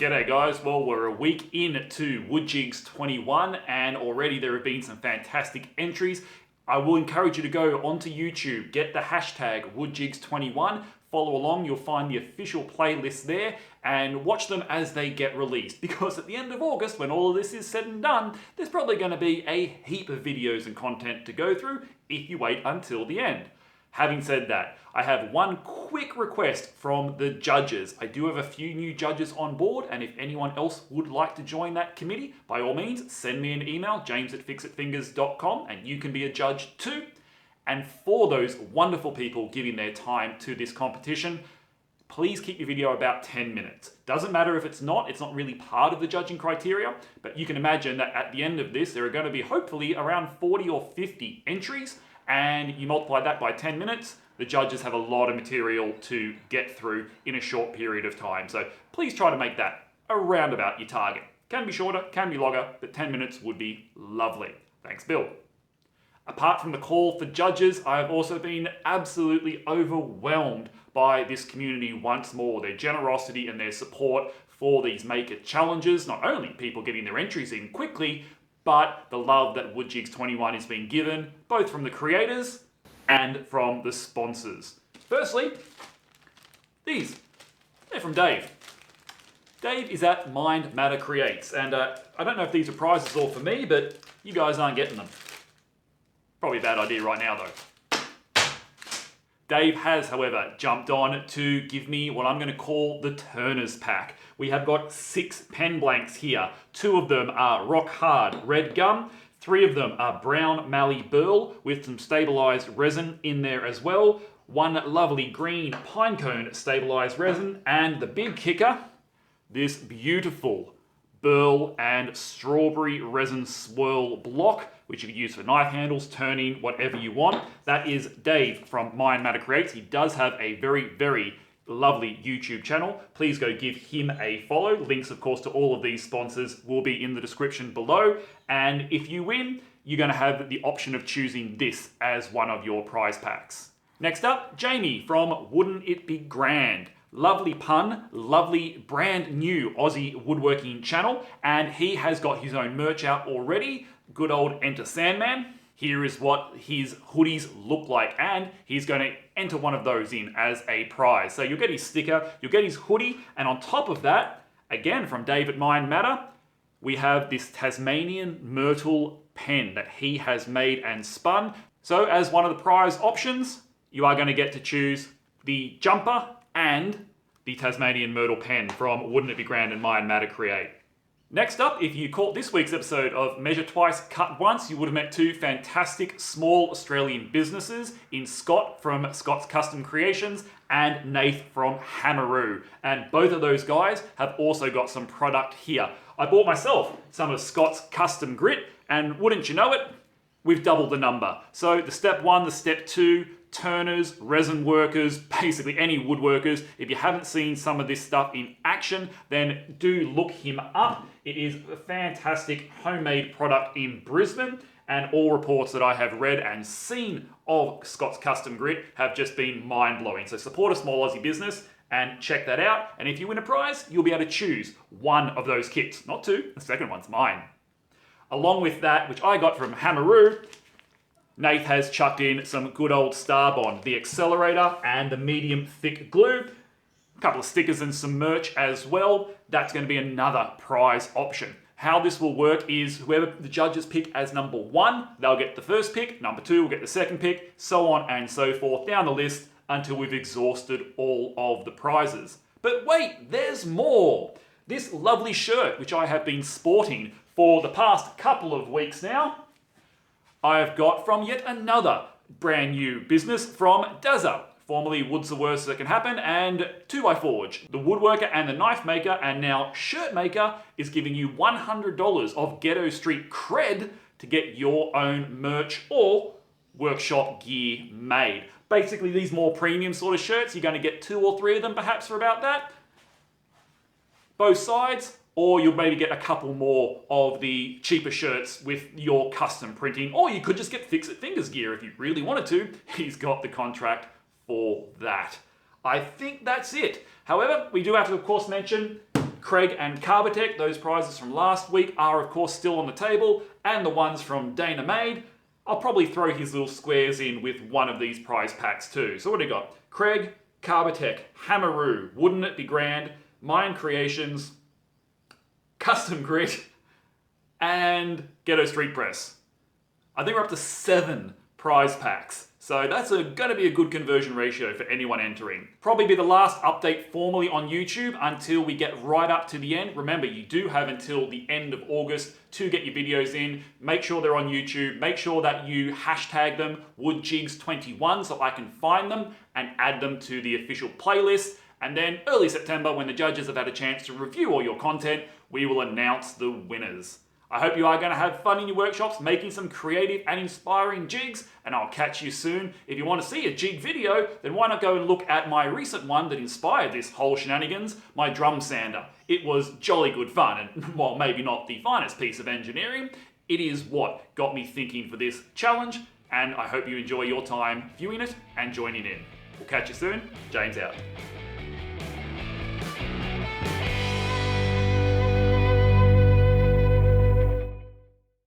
G'day guys, well we're a week into Wood Jigs 21 and already there have been some fantastic entries. I will encourage you to go onto YouTube, get the hashtag WoodJigs21, follow along, you'll find the official playlist there and watch them as they get released, because at the end of August, when all of this is said and done, there's probably going to be a heap of videos and content to go through if you wait until the end. Having said that, I have one quick request from the judges. I do have a few new judges on board, and if anyone else would like to join that committee, by all means, send me an email, james@fixitfingers.com, and you can be a judge too. And for those wonderful people giving their time to this competition, please keep your video about 10 minutes. Doesn't matter if it's not really part of the judging criteria, but you can imagine that at the end of this, there are going to be hopefully around 40 or 50 entries, and you multiply that by 10 minutes, the judges have a lot of material to get through in a short period of time. So please try to make that around about your target. Can be shorter, can be longer, but 10 minutes would be lovely. Thanks, Bill. Apart from the call for judges, I have also been absolutely overwhelmed by this community once more. Their generosity and their support for these maker challenges. Not only people getting their entries in quickly, but the love that Wood Jigs 21 is being given, both from the creators and from the sponsors. Firstly, they're from Dave. Dave is at Mind Matter Creates, and I don't know if these are prizes all for me, but you guys aren't getting them. Probably a bad idea right now though. Dave has, however, jumped on to give me what I'm going to call the Turner's Pack. We have got 6 pen blanks here. 2 of them are rock hard red gum. 3 of them are brown mallee burl with some stabilized resin in there as well. 1 lovely green pine cone stabilized resin, and the big kicker, this beautiful burl and strawberry resin swirl block, which you can use for knife handles, turning, whatever you want. That is Dave from Mind Matter Creates. He does have a very, very lovely YouTube channel. Please go give him a follow. Links, of course, to all of these sponsors will be in the description below. And if you win, you're going to have the option of choosing this as one of your prize packs. Next up, Jamie from Wouldn't It Be Grand. Lovely pun, lovely brand new Aussie woodworking channel, and he has got his own merch out already. Good old Enter Sandman. Here is what his hoodies look like, and he's going to enter one of those in as a prize. So you'll get his sticker, you'll get his hoodie, and on top of that, again from Dave at Mind Matter, we have this Tasmanian myrtle pen that he has made and spun. So as one of the prize options, you are going to get to choose the jumper and the Tasmanian myrtle pen from Wouldn't It Be Grand and Mind Matter Create. Next up, if you caught this week's episode of Measure Twice, Cut Once, you would have met 2 fantastic small Australian businesses in Scott from Scott's Custom Creations and Nath from Hammeroo. And both of those guys have also got some product here. I bought myself some of Scott's Custom Grit, and wouldn't you know it, we've doubled the number. So the step 1, the step 2, turners, resin workers, basically any woodworkers. If you haven't seen some of this stuff in action, then do look him up. It is a fantastic homemade product in Brisbane, and all reports that I have read and seen of Scott's Custom Grit have just been mind-blowing. So support a small Aussie business and check that out. And if you win a prize, you'll be able to choose one of those kits, not 2. The second one's mine. Along with that, which I got from Hammeroo, Nath has chucked in some good old Starbond, the accelerator and the medium thick glue. A couple of stickers and some merch as well. That's going to be another prize option. How this will work is whoever the judges pick as number 1, they'll get the first pick, number 2 will get the second pick, so on and so forth down the list until we've exhausted all of the prizes. But wait, there's more! This lovely shirt, which I have been sporting for the past couple of weeks now, I have got from yet another brand new business from Dazza, formerly Woods the Worst That Can Happen, and 2x4, the woodworker and the knife maker, and now Shirtmaker is giving you $100 of Ghetto Street cred to get your own merch or workshop gear made. Basically, these more premium sort of shirts, you're going to get 2 or 3 of them perhaps for about that. Both sides. Or you'll maybe get a couple more of the cheaper shirts with your custom printing. Or you could just get Fixit Fingers gear if you really wanted to. He's got the contract for that. I think that's it. However, we do have to, of course, mention Kreg and Carbatec, those prizes from last week, are of course still on the table, and the ones from Dana Made. I'll probably throw his little squares in with one of these prize packs too. So what do we got? Kreg, Carbatec, Hammeroo, Wouldn't It Be Grand, Mind Creations, Custom Grit, and Ghetto Street Press. I think we're up to 7 prize packs. So that's going to be a good conversion ratio for anyone entering. Probably be the last update formally on YouTube until we get right up to the end. Remember, you do have until the end of August to get your videos in. Make sure they're on YouTube. Make sure that you hashtag them WoodJigs21 so I can find them and add them to the official playlist. And then early September, when the judges have had a chance to review all your content, we will announce the winners. I hope you are going to have fun in your workshops making some creative and inspiring jigs, and I'll catch you soon. If you want to see a jig video, then why not go and look at my recent one that inspired this whole shenanigans, my drum sander. It was jolly good fun, and while maybe not the finest piece of engineering, it is what got me thinking for this challenge, and I hope you enjoy your time viewing it and joining in. We'll catch you soon. James out.